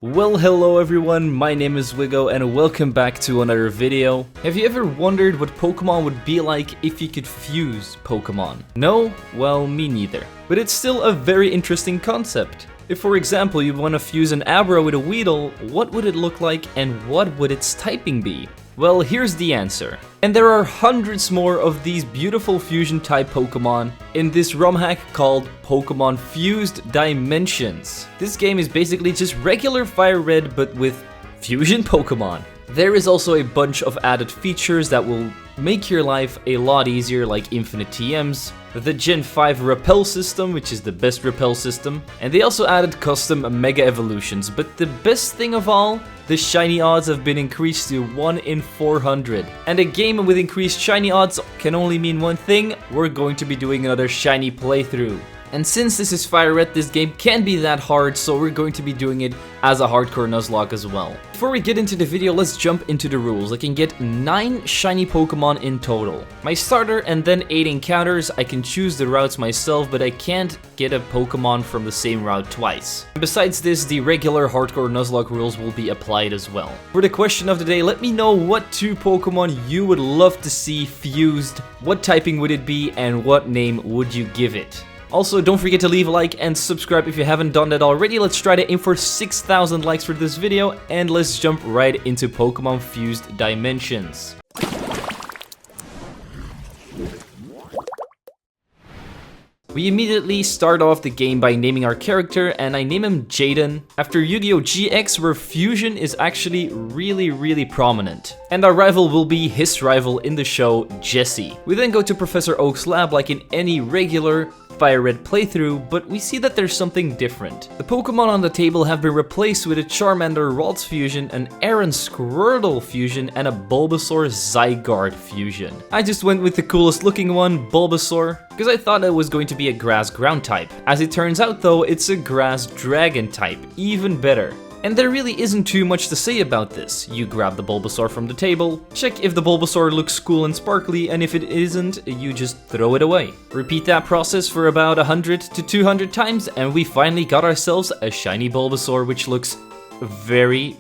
Well, hello everyone, my name is zwiggojr and welcome back to another video. Have you ever wondered what Pokemon would be like if you could fuse Pokemon? No? Well, me neither. But it's still a very interesting concept. If, for example, you want to fuse an Abra with a Weedle, what would it look like and what would its typing be? Well, here's the answer. And there are hundreds more of these beautiful fusion type Pokemon in this ROM hack called Pokemon Fused Dimensions. This game is basically just regular Fire Red but with fusion Pokemon. There is also a bunch of added features that will make your life a lot easier, like infinite TMs, the Gen 5 repel system, which is the best repel system, and they also added custom Mega Evolutions, but the best thing of all, the shiny odds have been increased to 1 in 400. And a game with increased shiny odds can only mean one thing: we're going to be doing another shiny playthrough. And since this is Fire Red, this game can't be that hard, so we're going to be doing it as a hardcore Nuzlocke as well. Before we get into the video, let's jump into the rules. I can get 9 shiny Pokemon in total. My starter and then 8 encounters. I can choose the routes myself, but I can't get a Pokemon from the same route twice. Besides this, the regular hardcore Nuzlocke rules will be applied as well. For the question of the day, let me know what 2 Pokemon you would love to see fused, what typing would it be, and what name would you give it? Also, don't forget to leave a like and subscribe if you haven't done that already. Let's try to aim for 6,000 likes for this video, and let's jump right into Pokemon Fused Dimensions. We immediately start off the game by naming our character, and I name him Jaden, after Yu-Gi-Oh! GX, where fusion is actually really prominent. And our rival will be his rival in the show, Jesse. We then go to Professor Oak's lab like in any regular Fire Red playthrough, but we see that there's something different. The Pokemon on the table have been replaced with a Charmander Ralts fusion, an Aaron Squirtle fusion, and a Bulbasaur Zygarde fusion. I just went with the coolest looking one, Bulbasaur, because I thought it was going to be a grass ground type. As it turns out though, it's a grass dragon type, even better. And there really isn't too much to say about this. You grab the Bulbasaur from the table, check if the Bulbasaur looks cool and sparkly, and if it isn't, you just throw it away. Repeat that process for about 100 to 200 times, and we finally got ourselves a shiny Bulbasaur, which looks very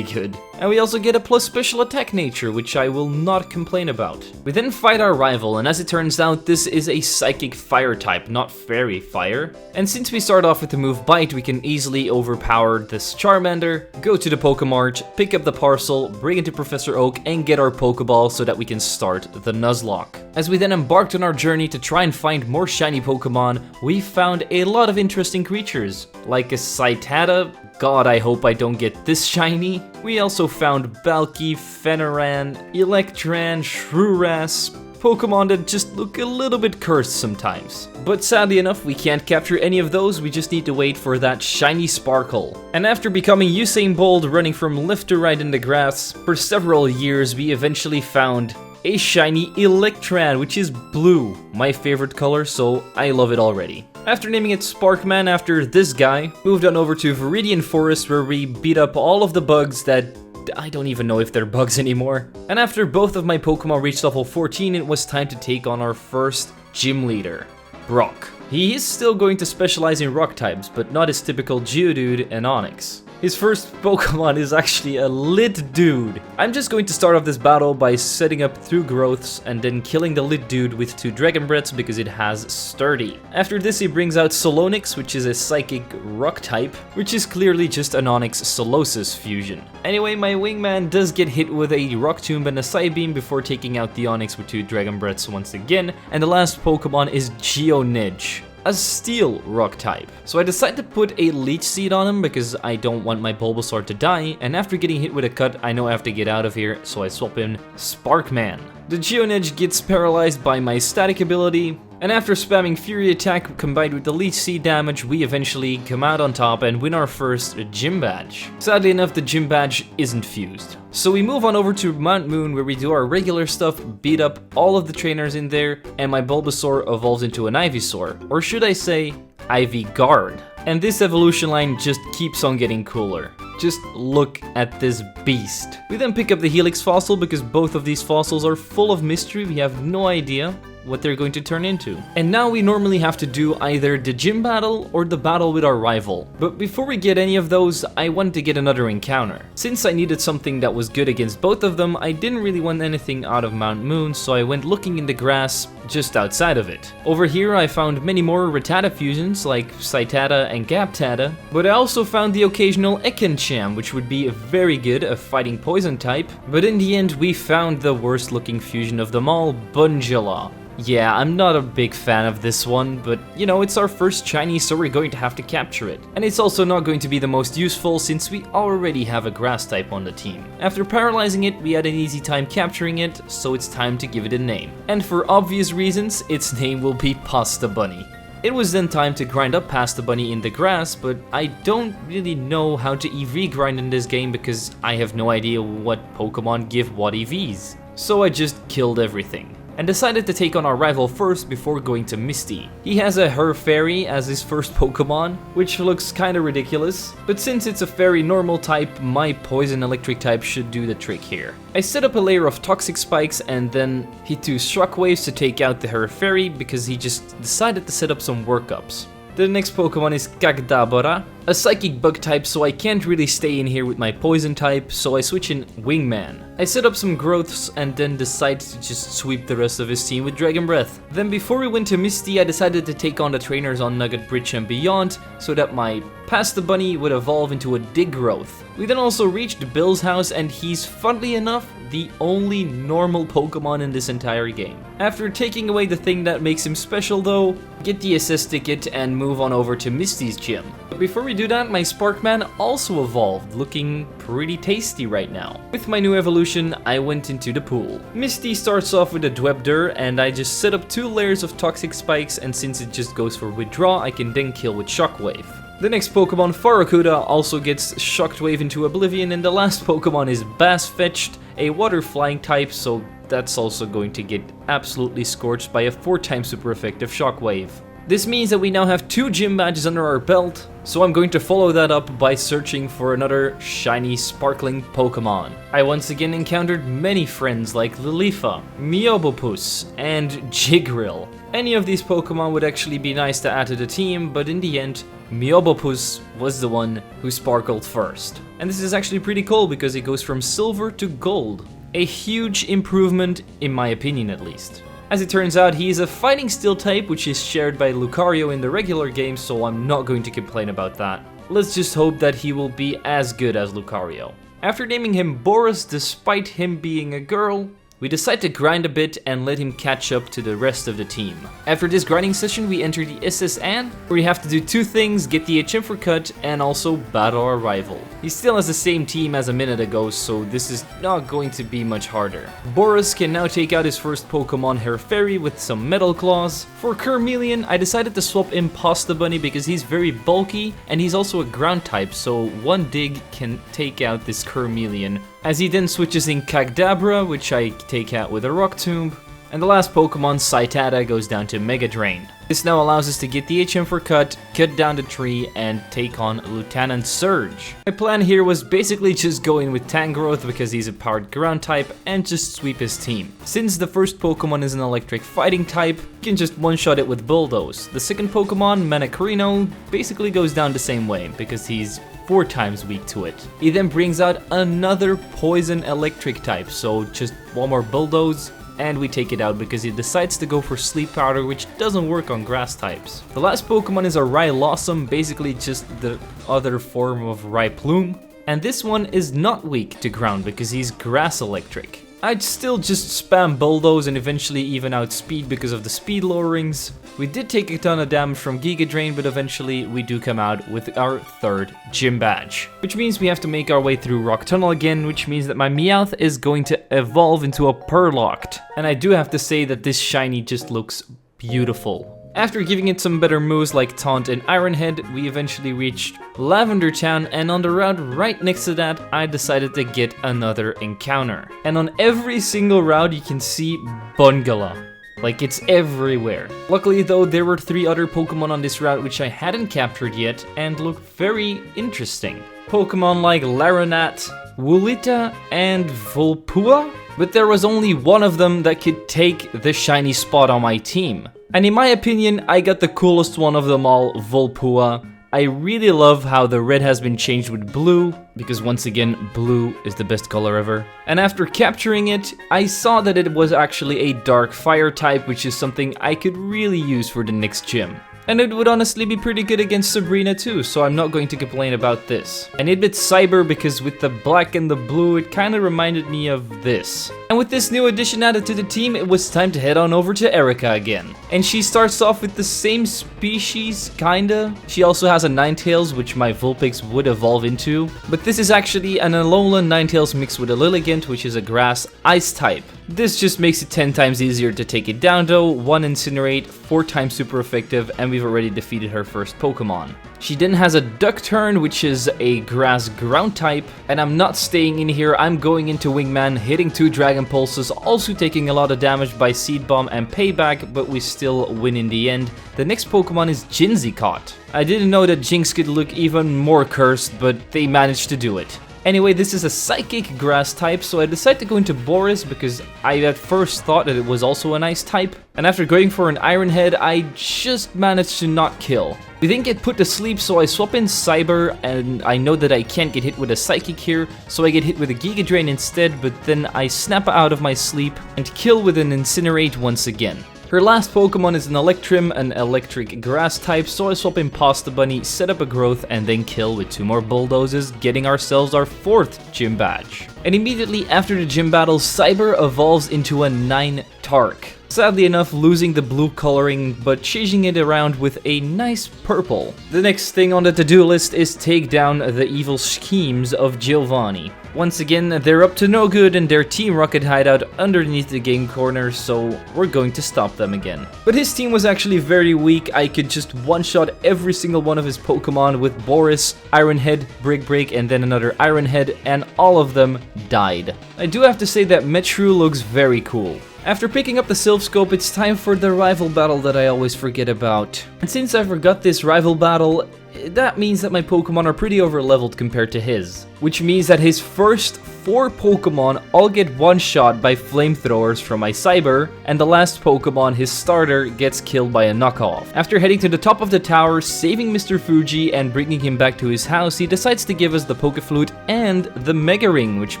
good. And we also get a plus special attack nature, which I will not complain about. We then fight our rival, and as it turns out, this is a psychic fire type, not fairy fire. And since we start off with the move Bite, we can easily overpower this Charmander, go to the Pokemart, pick up the parcel, bring it to Professor Oak, and get our Pokeball so that we can start the Nuzlocke. As we then embarked on our journey to try and find more shiny Pokemon, we found a lot of interesting creatures, like a Citata. God, I hope I don't get this shiny. We also found Balky, Fenneran, Electran, Shruras, Pokemon that just look a little bit cursed sometimes. But sadly enough, we can't capture any of those, we just need to wait for that shiny Sparkle. And after becoming Usain Bolt running from left to right in the grass for several years, we eventually found a shiny Electran, which is blue, my favorite color, so I love it already. After naming it Sparkman after this guy, moved on over to Viridian Forest, where we beat up all of the bugs that I don't even know if they're bugs anymore. And after both of my Pokemon reached level 14, it was time to take on our first gym leader, Brock. He is still going to specialize in rock types, but not his typical Geodude and Onix. His first Pokemon is actually a Lit Dude. I'm just going to start off this battle by setting up 2 growths and then killing the Lit Dude with 2 Dragon Breaths because it has Sturdy. After this, he brings out Solonix, which is a psychic rock type, which is clearly just an Onix Solosis fusion. Anyway, my wingman does get hit with a Rock Tomb and a Psybeam before taking out the Onix with 2 Dragon Breaths once again, and the last Pokemon is Geonidge, a steel rock type. So I decide to put a Leech Seed on him because I don't want my Bulbasaur to die, and after getting hit with a cut, I know I have to get out of here, so I swap in Sparkman. The Geonidge gets paralyzed by my static ability, and after spamming Fury Attack combined with the Leech Seed damage, we eventually come out on top and win our first Gym Badge. Sadly enough, the Gym Badge isn't fused. So we move on over to Mount Moon, where we do our regular stuff, beat up all of the trainers in there, and my Bulbasaur evolves into an Ivysaur, or should I say, Ivyguard. And this evolution line just keeps on getting cooler. Just look at this beast. We then pick up the Helix fossil because both of these fossils are full of mystery, we have no idea. what they're going to turn into. And now we normally have to do either the gym battle or the battle with our rival. But before we get any of those, I wanted to get another encounter. Since I needed something that was good against both of them, I didn't really want anything out of Mount Moon, so I went looking in the grass just outside of it. Over here I found many more Rattata fusions like Saitata and Gaptata, but I also found the occasional Ekencham, which would be very good, a fighting poison type, but in the end we found the worst looking fusion of them all, Bungela. Yeah, I'm not a big fan of this one, but you know, it's our first shiny, so we're going to have to capture it. And it's also not going to be the most useful since we already have a grass type on the team. After paralyzing it, we had an easy time capturing it, so it's time to give it a name. And for obvious reasons, its name will be Pasta Bunny. It was then time to grind up Pasta Bunny in the grass, but I don't really know how to EV grind in this game because I have no idea what Pokemon give what EVs. So I just killed everything and decided to take on our rival first before going to Misty. He has a Her Fairy as his first Pokemon, which looks kinda ridiculous, but since it's a fairy normal type, my poison electric type should do the trick here. I set up a layer of toxic spikes and then hit 2 shockwaves to take out the Her Fairy because he just decided to set up some workups. The next Pokemon is Kagdabara, a psychic bug type, so I can't really stay in here with my poison type, so I switch in Wingman. I set up some growths and then decide to just sweep the rest of his team with Dragon Breath. Then before we went to Misty, I decided to take on the trainers on Nugget Bridge and beyond, so that my Pasta Bunny would evolve into a Dig Growth. We then also reached Bill's house, and he's, funnily enough, the only normal Pokemon in this entire game. After taking away the thing that makes him special though, get the SS ticket and move on over to Misty's gym. But before we do that, my Sparkman also evolved, looking pretty tasty right now. With my new evolution, I went into the pool. Misty starts off with a Dwebdur, and I just set up 2 layers of toxic spikes, and since it just goes for withdraw, I can then kill with Shockwave. The next Pokemon, Farakuda, also gets Shockwave into Oblivion, and the last Pokemon is Bass Fetched, a water flying type, so that's also going to get absolutely scorched by a 4x super effective Shockwave. This means that we now have 2 gym badges under our belt, so I'm going to follow that up by searching for another shiny sparkling Pokemon. I once again encountered many friends like Lilifa, Miobopus, and Jigril. Any of these Pokemon would actually be nice to add to the team, but in the end, Miobopus was the one who sparkled first. And this is actually pretty cool because it goes from silver to gold. A huge improvement, in my opinion at least. As it turns out, he is a fighting steel type, which is shared by Lucario in the regular game, so I'm not going to complain about that. Let's just hope that he will be as good as Lucario. After naming him Boris, despite him being a girl, we decide to grind a bit and let him catch up to the rest of the team. After this grinding session, we enter the SS Anne, where we have to do 2 things, get the HM for cut and also battle our rival. He still has the same team as a minute ago, so this is not going to be much harder. Boris can now take out his first Pokemon, Her Fairy, with some Metal Claws. For Charmeleon, I decided to swap in Pasta Bunny because he's very bulky and he's also a ground type, so 1 dig can take out this Charmeleon. As he then switches in Kagdabra, which I take out with a Rock Tomb, and the last Pokemon, Saitata, goes down to Mega Drain. This now allows us to get the HM for cut down the tree, and take on Lieutenant Surge. My plan here was basically just go in with Tangrowth because he's a powered ground type and just sweep his team. Since the first Pokemon is an electric fighting type, you can just one-shot it with Bulldoze. The second Pokemon, Manakarino, basically goes down the same way because he's 4 times weak to it. He then brings out another poison electric type, so just 1 more Bulldoze, and we take it out because it decides to go for Sleep Powder, which doesn't work on grass types. The last Pokemon is a Rylossom, basically just the other form of Ryplume, and this one is not weak to ground because he's grass electric. I'd still just spam Bulldoze and eventually even out speed because of the speed lowerings. We did take a ton of damage from Giga Drain, but eventually we do come out with our 3rd gym badge. Which means we have to make our way through Rock Tunnel again, which means that my Meowth is going to evolve into a Purlocked. And I do have to say that this shiny just looks beautiful. After giving it some better moves like Taunt and Iron Head, we eventually reached Lavender Town, and on the route right next to that, I decided to get another encounter. And on every single route you can see Bungala. Like, it's everywhere. Luckily though, there were 3 other Pokemon on this route which I hadn't captured yet and looked very interesting. Pokemon like Laranat, Woolita, and Volpua? but there was only one of them that could take the shiny spot on my team. And in my opinion, I got the coolest one of them all, Volpua. I really love how the red has been changed with blue, because once again, blue is the best color ever. And after capturing it, I saw that it was actually a dark fire type, which is something I could really use for the next gym. And it would honestly be pretty good against Sabrina too, so I'm not going to complain about this. I need a bit cyber because with the black and the blue, it kind of reminded me of this. And with this new addition added to the team, it was time to head on over to Erika again. And she starts off with the same species, kinda. She also has a Ninetales, which my Vulpix would evolve into. But this is actually an Alolan Ninetales mixed with a Lilligant, which is a grass ice type. This just makes it 10 times easier to take it down though, 1 Incinerate, 4 times super effective, and we've already defeated her first Pokemon. She then has a Duck Turn, which is a grass ground type, and I'm not staying in here, I'm going into Wingman, hitting 2 Dragon Pulses, also taking a lot of damage by Seed Bomb and Payback, but we still win in the end. The next Pokemon is Jinzicott. I didn't know that Jinx could look even more cursed, but they managed to do it. Anyway, this is a Psychic Grass type, so I decided to go into Boris because I at first thought that it was also an Ice type. And after going for an Iron Head, I just managed to not kill. We didn't get put to sleep, so I swap in Cyber, and I know that I can't get hit with a Psychic here, so I get hit with a Giga Drain instead, but then I snap out of my sleep and kill with an Incinerate once again. Her last Pokemon is an Electrim, an electric grass type, so I swap in Pasta Bunny, set up a growth, and then kill with 2 more Bulldozes, getting ourselves our 4th gym badge. And immediately after the gym battle, Cyber evolves into a 9 Tark. Sadly enough, losing the blue coloring, but changing it around with a nice purple. The next thing on the to-do list is take down the evil schemes of Giovanni. Once again, they're up to no good in their Team Rocket hideout underneath the game corner, so we're going to stop them again. But his team was actually very weak. I could just one-shot every single one of his Pokemon with Boris, Iron Head, Brick Break, and then another Iron Head, and all of them died. I do have to say that Metru looks very cool. After picking up the Sylph Scope, it's time for the rival battle that I always forget about. And since I forgot this rival battle, that means that my Pokemon are pretty over-leveled compared to his. Which means that his first 4 Pokemon all get one-shot by flamethrowers from my Cyber, and the last Pokemon, his starter, gets killed by a knockoff. After heading to the top of the tower, saving Mr. Fuji and bringing him back to his house, he decides to give us the Pokeflute and the Mega Ring, which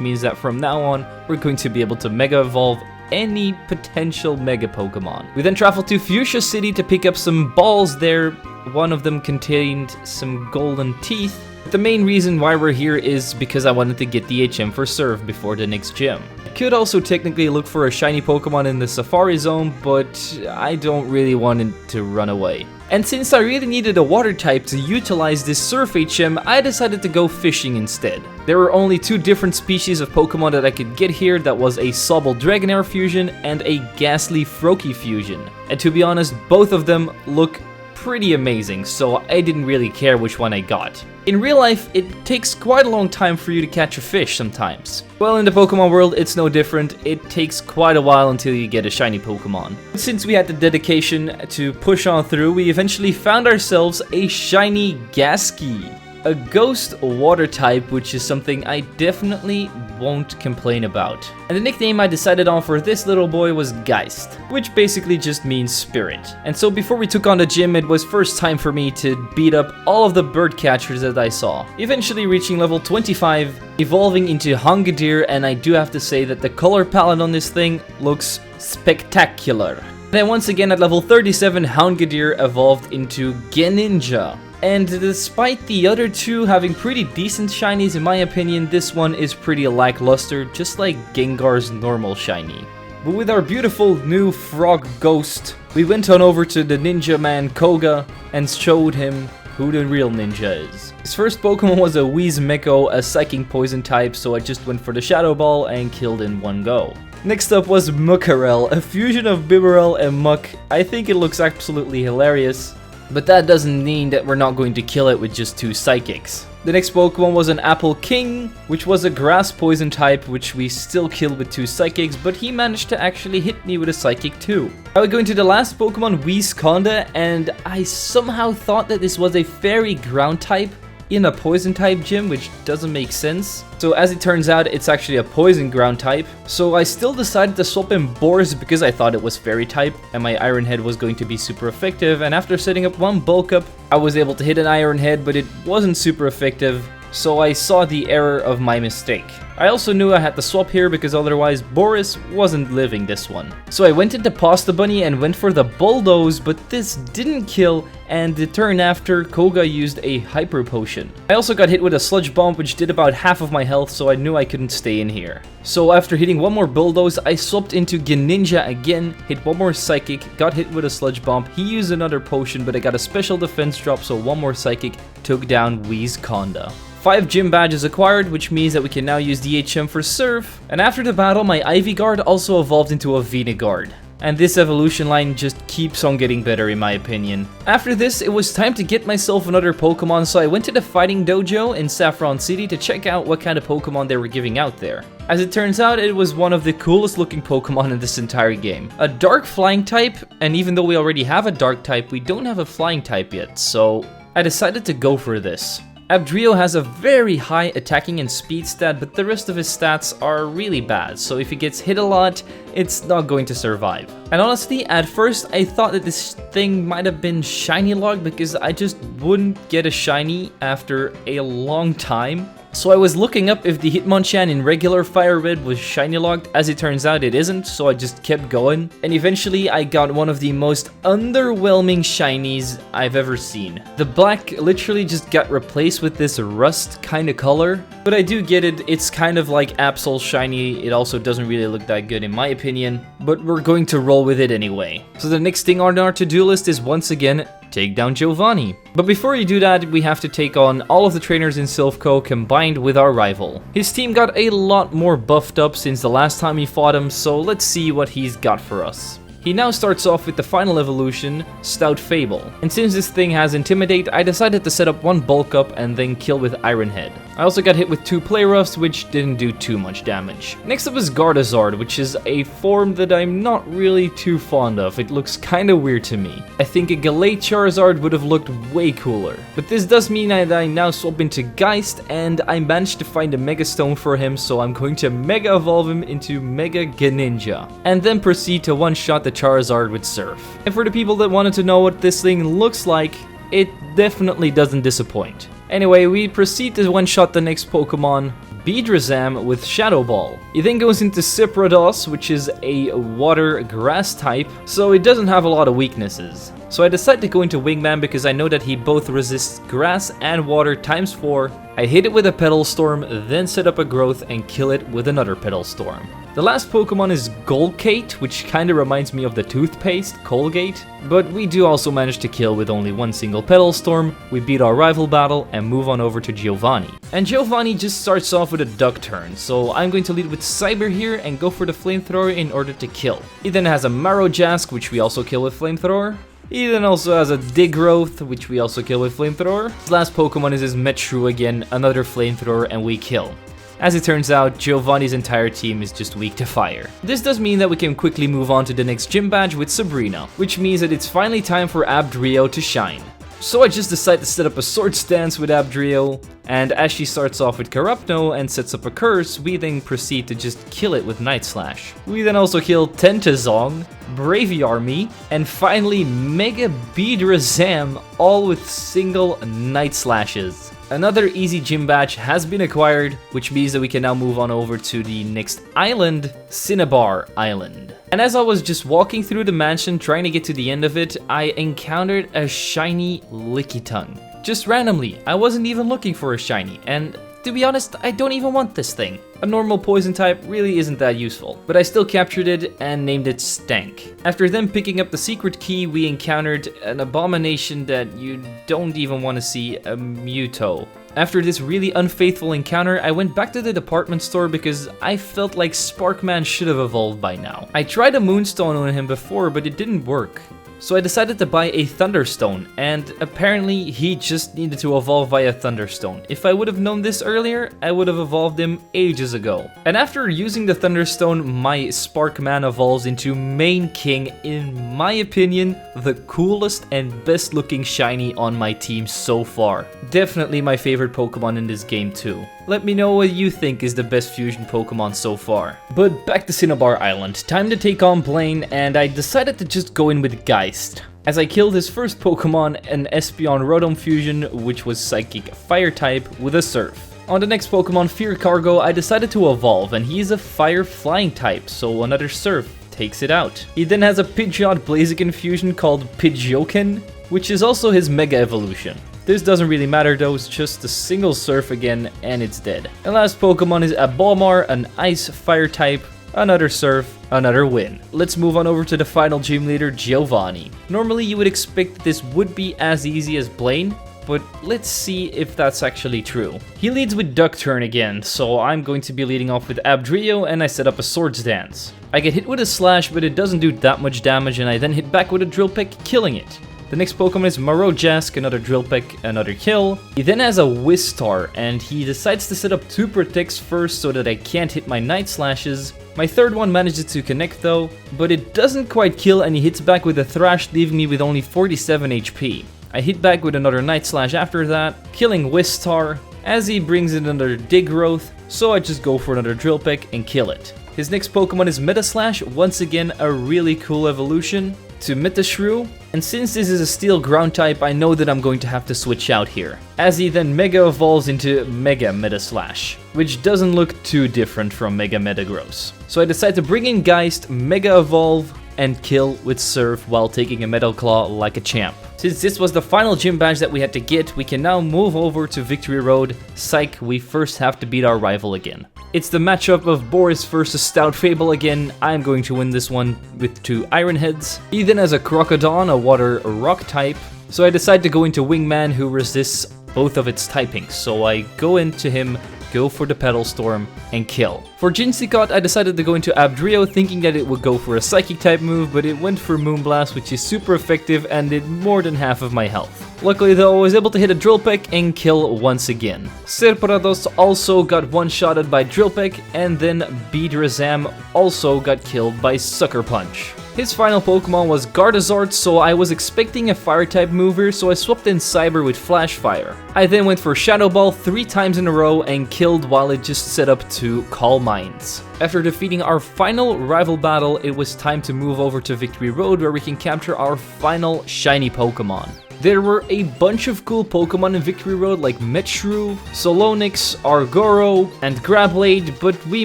means that from now on, we're going to be able to Mega Evolve any potential Mega Pokemon. We then travel to Fuchsia City to pick up some balls there. One of them contained some golden teeth. The main reason why we're here is because I wanted to get the HM for Surf before the next gym. I could also technically look for a shiny Pokemon in the Safari Zone, but I don't really want it to run away. And since I really needed a water type to utilize this Surf HM, I decided to go fishing instead. There were only 2 different species of Pokemon that I could get here. That was a Sobble Dragonair fusion and a Ghastly Froakie fusion. And to be honest, both of them look pretty amazing, so I didn't really care which one I got. In real life, it takes quite a long time for you to catch a fish sometimes. Well, in the Pokemon world, it's no different. It takes quite a while until you get a shiny Pokemon. Since we had the dedication to push on through, we eventually found ourselves a shiny Gasky. A ghost water type, which is something I definitely won't complain about. And the nickname I decided on for this little boy was Geist, which basically just means spirit. And so before we took on the gym, it was first time for me to beat up all of the bird catchers that I saw. Eventually reaching level 25, evolving into Hungadier, and I do have to say that the color palette on this thing looks spectacular. Then once again at level 37, Hungadier evolved into Greninja. And despite the other 2 having pretty decent shinies, in my opinion, this one is pretty lackluster, just like Gengar's normal shiny. But with our beautiful new frog ghost, we went on over to the ninja man Koga and showed him who the real ninja is. His first Pokemon was a Wheezemeko, a Psychic Poison type, so I just went for the Shadow Ball and killed in one go. Next up was Muckarel, a fusion of Bibarel and Muck. I think it looks absolutely hilarious. But that doesn't mean that we're not going to kill it with just 2 Psychics. The next Pokemon was an Apple King, which was a Grass Poison type, which we still killed with 2 Psychics, but he managed to actually hit me with a Psychic too. Now we go into the last Pokemon, Wheezconda, and I somehow thought that this was a Fairy Ground type, in a poison type gym, which doesn't make sense. So as it turns out, it's actually a poison ground type. So I still decided to swap in Boris because I thought it was fairy type and my Iron Head was going to be super effective. And after setting up one bulk up, I was able to hit an Iron Head, but it wasn't super effective. So I saw the error of my mistake. I also knew I had to swap here because otherwise Boris wasn't living this one. So I went into Pasta Bunny and went for the Bulldoze, but this didn't kill, and the turn after, Koga used a Hyper Potion. I also got hit with a Sludge Bomb, which did about half of my health, so I knew I couldn't stay in here. So after hitting one more Bulldoze, I swapped into Greninja again, hit one more Psychic, got hit with a Sludge Bomb, he used another potion, but I got a special defense drop, so one more Psychic took down Wheezconda. 5 gym badges acquired, which means that we can now use DHM for Surf. And after the battle, my Ivy Guard also evolved into a Veniguard. And this evolution line just keeps on getting better in my opinion. After this, it was time to get myself another Pokemon, so I went to the Fighting Dojo in Saffron City to check out what kind of Pokemon they were giving out there. As it turns out, it was one of the coolest looking Pokemon in this entire game. A dark flying type, and even though we already have a dark type, we don't have a flying type yet, so I decided to go for this. Abdrio has a very high attacking and speed stat, but the rest of his stats are really bad, so if he gets hit a lot, it's not going to survive. And honestly, at first I thought that this thing might have been shiny locked because I just wouldn't get a shiny after a long time. So I was looking up if the Hitmonchan in regular Fire Red was shiny locked. As it turns out, it isn't, so I just kept going. And eventually I got one of the most underwhelming shinies I've ever seen. The black literally just got replaced with this rust kind of color. But I do get it, it's kind of like Absol shiny. It also doesn't really look that good in my opinion, but we're going to roll with it anyway. So the next thing on our to-do list is once again take down Giovanni. But before you do that, we have to take on all of the trainers in Silphco combined with our rival. His team got a lot more buffed up since the last time we fought him, so let's see what he's got for us. He now starts off with the final evolution, Stout Fable. And since this thing has Intimidate, I decided to set up one bulk up and then kill with Iron Head. I also got hit with 2 Play Roughs, which didn't do too much damage. Next up is Gardevoir, which is a form that I'm not really too fond of. It looks kinda weird to me. I think a Galate Charizard would have looked way cooler. But this does mean that I now swap into Geist, and I managed to find a Mega Stone for him, so I'm going to Mega Evolve him into Mega Greninja. And then proceed to one-shot the Charizard with Surf. And for the people that wanted to know what this thing looks like, it definitely doesn't disappoint. Anyway, we proceed to one-shot the next Pokemon, Beedrazam, with Shadow Ball. He then goes into Cyprados, which is a water grass type, so it doesn't have a lot of weaknesses. So I decided to go into Wingman because I know that he both resists grass and water times 4. I hit it with a Petal Storm, then set up a Growth and kill it with another Petal Storm. The last Pokemon is Golcate, which kinda reminds me of the toothpaste, Colgate. But we do also manage to kill with only one single Petal Storm, we beat our rival battle and move on over to Giovanni. And Giovanni just starts off with a Duck turn, so I'm going to lead with Cyber here and go for the Flamethrower in order to kill. He then has a Marowjask, which we also kill with Flamethrower. He then also has a Digrowth, which we also kill with Flamethrower. His last Pokemon is his Metru again, another Flamethrower, and we kill. As it turns out, Giovanni's entire team is just weak to fire. This does mean that we can quickly move on to the next gym badge with Sabrina, which means that it's finally time for Abdrio to shine. So I just decide to set up a Sword Stance with Abdrio, and as she starts off with Corrupno and sets up a Curse, we then proceed to just kill it with Night Slash. We then also kill Tentazong, Braviarmy, and finally Mega Beedrazam, all with single Night Slashes. Another easy gym badge has been acquired, which means that we can now move on over to the next island, Cinnabar Island. And as I was just walking through the mansion trying to get to the end of it, I encountered a shiny Lickitung. Just randomly, I wasn't even looking for a shiny, and to be honest, I don't even want this thing. A normal poison type really isn't that useful, but I still captured it and named it Stank. After then picking up the secret key, we encountered an abomination that you don't even want to see, a Muto. After this really unfaithful encounter, I went back to the department store because I felt like Sparkman should have evolved by now. I tried a Moonstone on him before, but it didn't work. So I decided to buy a Thunderstone, and apparently he just needed to evolve via Thunderstone. If I would have known this earlier, I would have evolved him ages ago. And after using the Thunderstone, my Spark Man evolves into Main King, in my opinion, the coolest and best looking shiny on my team so far. Definitely my favorite Pokemon in this game too. Let me know what you think is the best fusion Pokemon so far. But back to Cinnabar Island, time to take on Blaine, and I decided to just go in with Geist. As I killed his first Pokemon, an Espeon Rotom fusion, which was Psychic Fire type, with a Surf. On the next Pokemon, Fear Cargo, I decided to evolve, and he is a Fire Flying type, so another Surf takes it out. He then has a Pidgeot Blaziken fusion called Pidgeoken, which is also his Mega Evolution. This doesn't really matter though, it's just a single Surf again, and it's dead. And last Pokemon is Abomar, an Ice Fire type, another Surf, another win. Let's move on over to the final gym leader, Giovanni. Normally you would expect that this would be as easy as Blaine, but let's see if that's actually true. He leads with Duck Turn again, so I'm going to be leading off with Abdrio, and I set up a Swords Dance. I get hit with a Slash, but it doesn't do that much damage, and I then hit back with a Drill Peck, killing it. The next Pokemon is Marojask, another Drill Peck, another kill. He then has a Wistar, and he decides to set up 2 Protects first so that I can't hit my Night Slashes. My third one manages to connect though, but it doesn't quite kill, and he hits back with a Thrash, leaving me with only 47 HP. I hit back with another Night Slash after that, killing Wistar, as he brings in another Dig Growth, so I just go for another Drill Peck and kill it. His next Pokemon is Metaslash, once again a really cool evolution to Metashrew, and since this is a Steel Ground type, I know that I'm going to have to switch out here, as he then Mega Evolves into Mega Metaslash, which doesn't look too different from Mega Metagross. So I decide to bring in Geist, Mega Evolve, and kill with Surf while taking a Metal Claw like a champ. Since this was the final gym badge that we had to get, we can now move over to Victory Road. Psych, we first have to beat our rival again. It's the matchup of Boris versus Stout Fable again. I'm going to win this one with 2 Iron Heads. He then has a Crocodon, a Water Rock type. So I decide to go into Wingman, who resists both of its typings. So I go into him, go for the Petal Storm, and kill. For Jinsicott, I decided to go into Abdrio, thinking that it would go for a Psychic type move, but it went for Moonblast, which is super effective and did more than half of my health. Luckily though, I was able to hit a Drill Peck and kill once again. Serparados also got one-shotted by Drill Peck, and then Beedrazam also got killed by Sucker Punch. His final Pokemon was Gardevoir, so I was expecting a Fire-type mover, so I swapped in Cyber with Flash Fire. I then went for Shadow Ball 3 times in a row and killed while it just set up to Calm Minds. After defeating our final rival battle, it was time to move over to Victory Road, where we can capture our final shiny Pokemon. There were a bunch of cool Pokemon in Victory Road like Metshrew, Solonix, Argoro, and Grablade, but we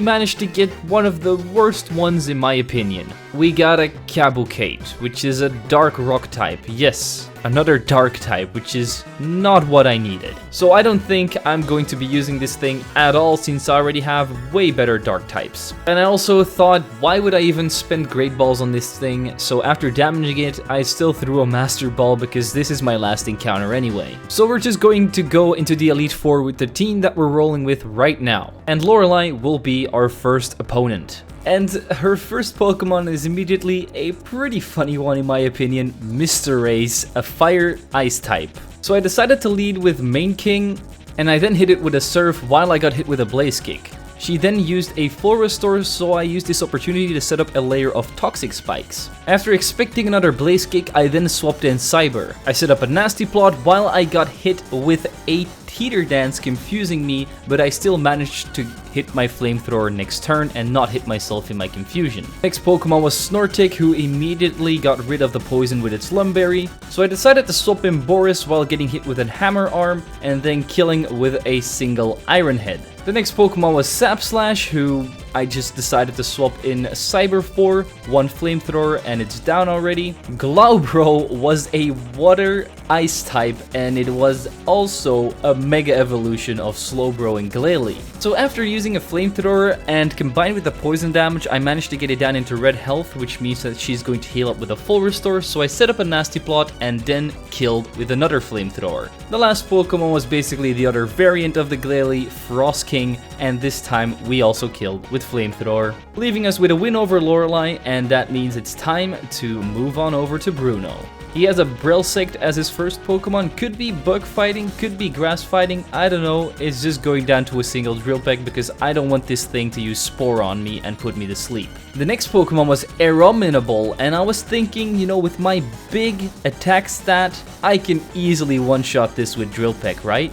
managed to get one of the worst ones in my opinion. We got a Cabucate, which is a Dark Rock type. Yes, another Dark type, which is not what I needed. So I don't think I'm going to be using this thing at all, since I already have way better Dark types. And I also thought, why would I even spend Great Balls on this thing? So after damaging it, I still threw a Master Ball because this is my last encounter anyway. So we're just going to go into the Elite Four with the team that we're rolling with right now. And Lorelei will be our first opponent. And her first Pokemon is immediately a pretty funny one in my opinion, Mr. Race, a Fire Ice type. So I decided to lead with Main King, and I then hit it with a Surf while I got hit with a Blaze Kick. She then used a Full Restore, so I used this opportunity to set up a layer of Toxic Spikes. After expecting another Blaze Kick, I then swapped in Cyber. I set up a Nasty Plot while I got hit with a Teeter Dance, confusing me, but I still managed to hit my Flamethrower next turn and not hit myself in my confusion. Next Pokemon was Snortic, who immediately got rid of the poison with its Lumberry, so I decided to swap in Boris while getting hit with a Hammer Arm and then killing with a single Iron Head. The next Pokemon was Sapslash, who I just decided to swap in Cyber for, one Flamethrower, and it's down already. Glaubro was a Water Ice type, and it was also a Mega Evolution of Slowbro and Glalie. So after using a Flamethrower and combined with the poison damage, I managed to get it down into red health, which means that she's going to heal up with a full restore, so I set up a nasty plot and then killed with another Flamethrower. The last Pokemon was basically the other variant of the Glalie, Frost King, and this time we also killed with Flamethrower, leaving us with a win over Lorelei, and that means it's time to move on over to Bruno. He has a Brelsect as his first Pokemon, could be bug fighting, could be grass fighting, I don't know, it's just going down to a single Drill Peck because I don't want this thing to use Spore on me and put me to sleep. The next Pokemon was Aerominable, and I was thinking, you know, with my big attack stat, I can easily one-shot this with Drill Peck, right?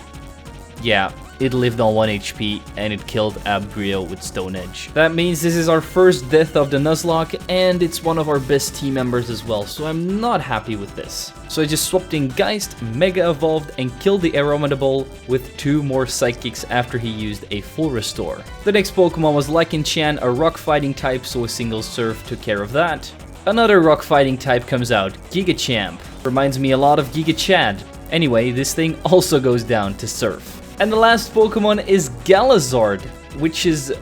Yeah. It lived on 1 HP and it killed Abrio with Stone Edge. That means this is our first death of the Nuzlocke and it's one of our best team members as well, so I'm not happy with this. So I just swapped in Geist, Mega Evolved, and killed the Aerominable with 2 more Psychics after he used a full restore. The next Pokemon was Lycanchan, a rock fighting type, so a single Surf took care of that. Another rock fighting type comes out, Gigachamp. Reminds me a lot of Gigachad. Anyway, this thing also goes down to Surf. And the last Pokemon is Galazard, which is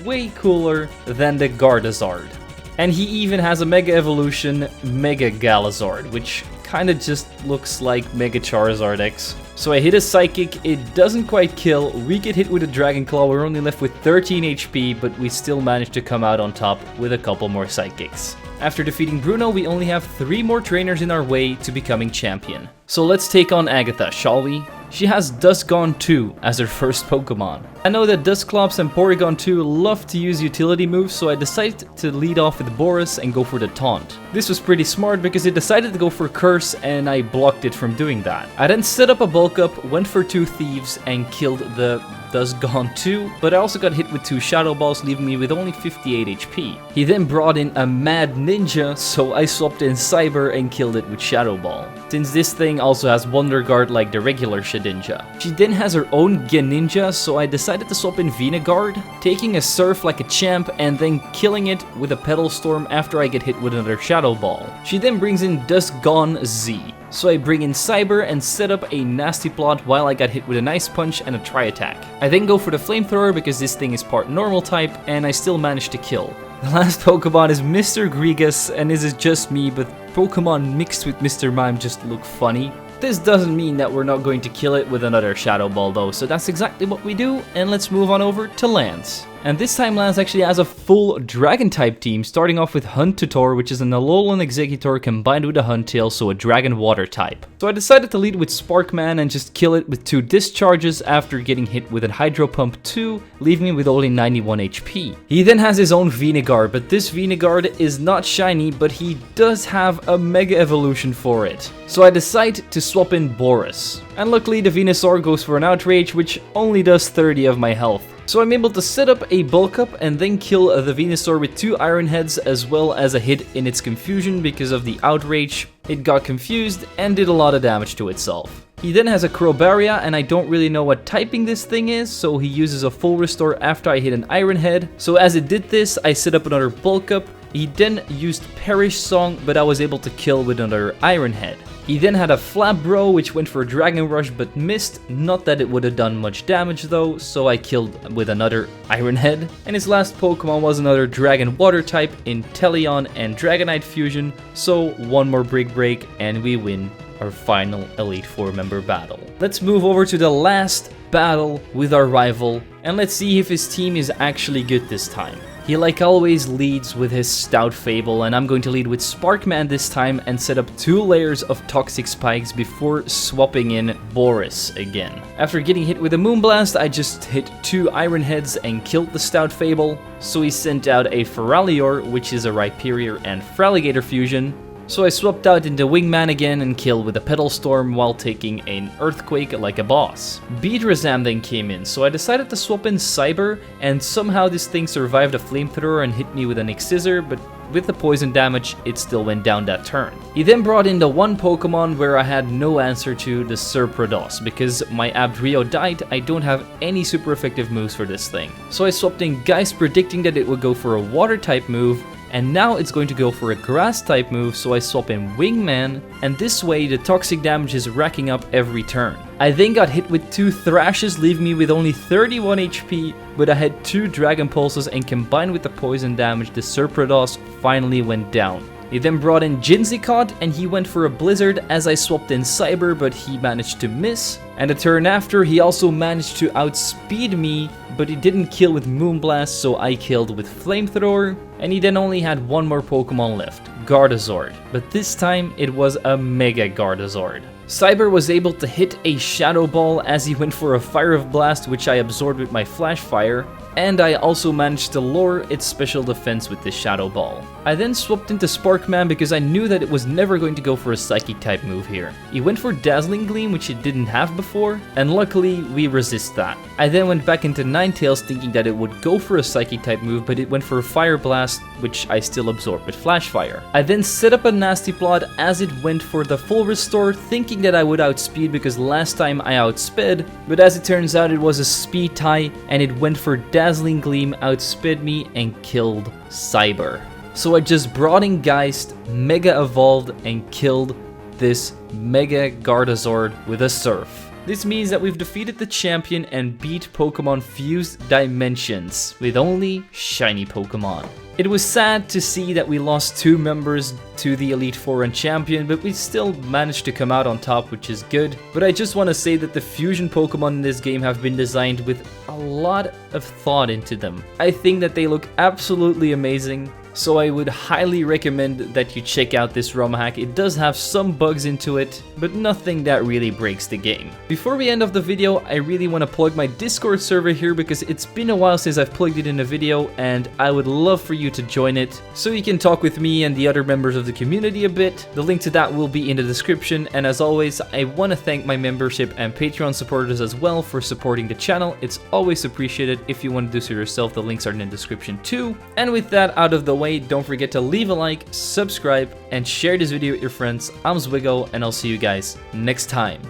way cooler than the Gardevoir. And he even has a Mega Evolution, Mega Galazard, which kinda just looks like Mega Charizard X. So I hit a Psychic, it doesn't quite kill, we get hit with a Dragon Claw, we're only left with 13 HP, but we still managed to come out on top with a couple more Psychics. After defeating Bruno, we only have 3 more trainers in our way to becoming champion. So let's take on Agatha, shall we? She has Duskull 2 as her first Pokemon. I know that Dusclops and Porygon 2 love to use utility moves, so I decided to lead off with Boris and go for the Taunt. This was pretty smart because it decided to go for Curse and I blocked it from doing that. I then set up a Bulk Up, went for 2 Thieves and killed the Duskull 2, but I also got hit with 2 Shadow Balls, leaving me with only 58 HP. He then brought in a Mad Ninja, so I swapped in Cyber and killed it with Shadow Ball, since this thing also has Wonder Guard like the regular Shedinja. She then has her own Greninja, so I decided to swap in Veniguard, taking a Surf like a champ and then killing it with a Petal Storm after I get hit with another Shadow Ball. She then brings in Duskull Z. So I bring in Cyber and set up a nasty plot while I got hit with an Ice Punch and a Tri-Attack. I then go for the Flamethrower because this thing is part normal type and I still managed to kill. The last Pokemon is Mr. Grigas, and this is just me, but Pokemon mixed with Mr. Mime just look funny. This doesn't mean that we're not going to kill it with another Shadow Ball though, so that's exactly what we do, and let's move on over to Lance. And this time Lance actually has a full Dragon type team, starting off with Hunttutor, which is an Alolan Exeggutor combined with a Huntail, so a Dragon Water type. So I decided to lead with Sparkman and just kill it with 2 discharges after getting hit with a Hydro Pump 2, leaving me with only 91 HP. He then has his own Veniguard, but this Veniguard is not shiny, but he does have a Mega Evolution for it. So I decide to swap in Boris. And luckily the Venusaur goes for an Outrage, which only does 30 of my health. So I'm able to set up a Bulk Up and then kill the Venusaur with 2 Iron Heads, as well as a hit in its confusion because of the Outrage. It got confused and did a lot of damage to itself. He then has a Crobaria, and I don't really know what typing this thing is, so he uses a full restore after I hit an Iron Head. So as it did this, I set up another Bulk Up. He then used Perish Song, but I was able to kill with another Iron Head. He then had a Flabro, which went for a Dragon Rush but missed. Not that it would have done much damage though, so I killed with another Iron Head. And his last Pokemon was another Dragon Water type, Inteleon and Dragonite Fusion, so 1 more Brick Break and we win our final Elite Four member battle. Let's move over to the last battle with our rival, and let's see if his team is actually good this time. He like always leads with his Stout Fable, and I'm going to lead with Sparkman this time and set up 2 layers of Toxic Spikes before swapping in Boris again. After getting hit with a Moonblast, I just hit 2 Iron Heads and killed the Stout Fable, so he sent out a Feralior, which is a Rhyperior and Feraligatr fusion. So I swapped out into Wingman again and killed with a Petal Storm while taking an Earthquake like a boss. Beedrazam then came in, so I decided to swap in Cyber, and somehow this thing survived a Flamethrower and hit me with an Xscissor, but with the poison damage, it still went down that turn. He then brought in the one Pokemon where I had no answer to, the Serprados, because my Abdrio died. I don't have any super effective moves for this thing. So I swapped in Geist, predicting that it would go for a Water type move, and now it's going to go for a grass type move, so I swap in Wingman, and this way the toxic damage is racking up every turn. I then got hit with 2 thrashes, leaving me with only 31 HP, but I had 2 dragon pulses, and combined with the poison damage, the Serprados finally went down. He then brought in Jinzikot, and he went for a blizzard as I swapped in Cyber, but he managed to miss. And the turn after, he also managed to outspeed me, but he didn't kill with Moonblast, so I killed with Flamethrower. And he then only had one more Pokemon left, Gardevoir, but this time it was a Mega Gardevoir. Cyber was able to hit a Shadow Ball as he went for a Fire of Blast, which I absorbed with my Flash Fire, and I also managed to lure its special defense with the Shadow Ball. I then swapped into Sparkman because I knew that it was never going to go for a Psychic type move here. He went for Dazzling Gleam, which it didn't have before, and luckily we resist that. I then went back into Ninetales thinking that it would go for a Psychic type move, but it went for a Fire Blast, which I still absorbed with Flash Fire. I then set up a Nasty Plot as it went for the full restore, thinking that I would outspeed because last time I outsped, but as it turns out it was a speed tie and it went for Dazzling Gleam, outsped me and killed Cyber. So I just brought in Geist, Mega Evolved and killed this Mega Gardevoir with a Surf. This means that we've defeated the champion and beat Pokemon Fused Dimensions with only shiny Pokemon. It was sad to see that we lost 2 members to the Elite Four and Champion, but we still managed to come out on top, which is good. But I just want to say that the fusion Pokemon in this game have been designed with a lot of thought into them. I think that they look absolutely amazing. So I would highly recommend that you check out this ROM hack. It does have some bugs into it, but nothing that really breaks the game. Before we end off the video, I really want to plug my Discord server here because it's been a while since I've plugged it in a video and I would love for you to join it so you can talk with me and the other members of the community a bit. The link to that will be in the description, and as always, I want to thank my membership and Patreon supporters as well for supporting the channel. It's always appreciated. If you want to do so yourself, the links are in the description too. And with that out of the way, don't forget to leave a like, subscribe, and share this video with your friends. I'm zwiggojr, and I'll see you guys next time.